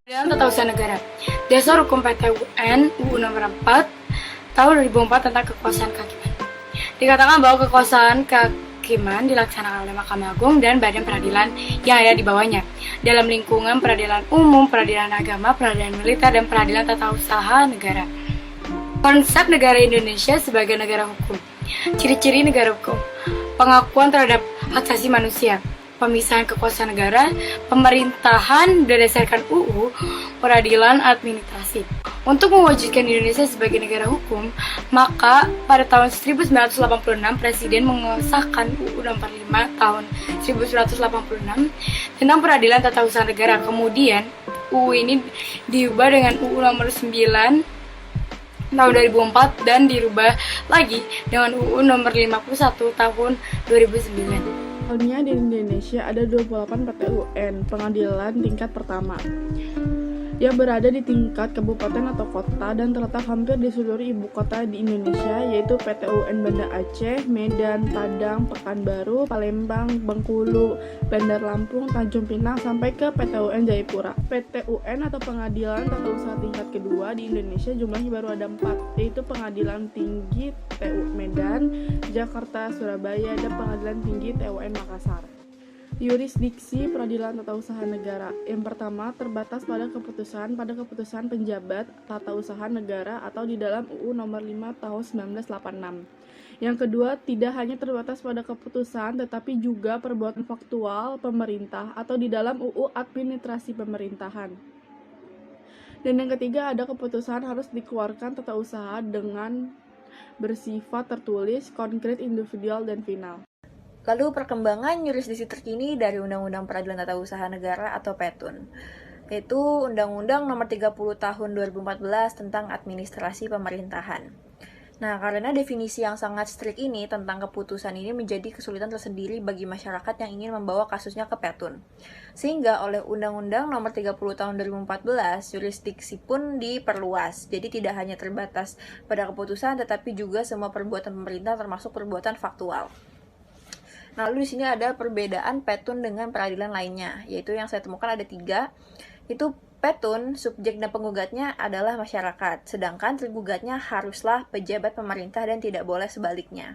Dalam Tata Usaha Negara, Dasar Hukum PT-UN UU Nomor 4 Tahun 2004 tentang kekuasaan kehakiman. Dikatakan bahwa kekuasaan kehakiman dilaksanakan oleh Mahkamah Agung dan badan peradilan yang ada di bawahnya dalam lingkungan peradilan umum, peradilan agama, peradilan militer, dan peradilan tata usaha negara. Konsep negara Indonesia sebagai negara hukum. Ciri-ciri negara hukum: pengakuan terhadap hak asasi manusia, pemisahan kekuasaan negara, pemerintahan berdasarkan UU, peradilan administrasi. Untuk mewujudkan Indonesia sebagai negara hukum, maka pada tahun 1986 Presiden mengesahkan UU Nomor 5 tahun 1986 tentang peradilan tata usaha negara. Kemudian UU ini diubah dengan UU Nomor 9 tahun 2004 dan dirubah lagi dengan UU Nomor 51 tahun 2009. Soalnya di Indonesia ada 28 PT-UN, pengadilan tingkat pertama, yang berada di tingkat kabupaten atau kota dan terletak hampir di seluruh ibu kota di Indonesia, yaitu PT-UN Banda Aceh, Medan, Padang, Pekanbaru, Palembang, Bengkulu, Bandar Lampung, Tanjung Pinang, sampai ke PT-UN Jayapura. PT-UN atau Pengadilan Tata Usaha tingkat kedua di Indonesia jumlahnya baru ada 4, yaitu Pengadilan Tinggi TU Medan, Jakarta, Surabaya, dan Pengadilan Tinggi TUN Makassar. Yurisdiksi Peradilan Tata Usaha Negara. Yang pertama, terbatas pada keputusan penjabat tata usaha negara atau di dalam UU Nomor 5 Tahun 1986. Yang kedua, tidak hanya terbatas pada keputusan tetapi juga perbuatan faktual pemerintah atau di dalam UU Administrasi Pemerintahan. Dan yang ketiga, ada keputusan harus dikeluarkan tata usaha dengan bersifat tertulis, konkret, individual, dan final. Lalu perkembangan yurisdiksi terkini dari Undang-Undang Peradilan Tata Usaha Negara atau PETUN, yaitu Undang-Undang Nomor 30 Tahun 2014 tentang Administrasi Pemerintahan. Nah, karena definisi yang sangat strict ini tentang keputusan ini menjadi kesulitan tersendiri bagi masyarakat yang ingin membawa kasusnya ke PETUN. Sehingga oleh Undang-Undang Nomor 30 Tahun 2014, yurisdiksi pun diperluas. Jadi tidak hanya terbatas pada keputusan, tetapi juga semua perbuatan pemerintah termasuk perbuatan faktual. Nah, lalu di sini ada perbedaan PETUN dengan peradilan lainnya, yaitu yang saya temukan ada 3, itu PETUN, subjek dan penggugatnya adalah masyarakat, sedangkan tergugatnya haruslah pejabat pemerintah dan tidak boleh sebaliknya.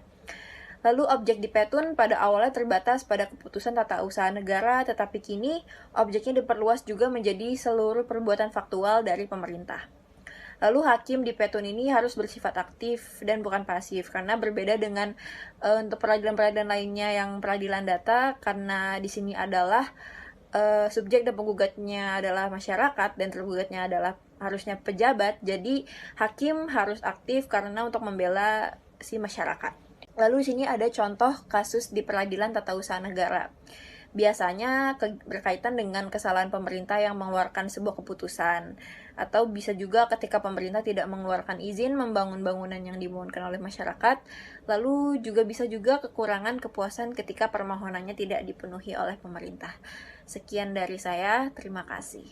Lalu objek di PETUN pada awalnya terbatas pada keputusan tata usaha negara, tetapi kini objeknya diperluas juga menjadi seluruh perbuatan faktual dari pemerintah. Lalu hakim di PETUN ini harus bersifat aktif dan bukan pasif, karena berbeda dengan untuk peradilan-peradilan lainnya yang peradilan data, karena di sini adalah subjek dan penggugatnya adalah masyarakat dan tergugatnya adalah harusnya pejabat, jadi hakim harus aktif karena untuk membela si masyarakat. Lalu di sini ada contoh kasus di peradilan tata usaha negara. Biasanya berkaitan dengan kesalahan pemerintah yang mengeluarkan sebuah keputusan, atau bisa juga ketika pemerintah tidak mengeluarkan izin membangun bangunan yang dimohonkan oleh masyarakat, lalu juga bisa juga kekurangan kepuasan ketika permohonannya tidak dipenuhi oleh pemerintah. Sekian dari saya, terima kasih.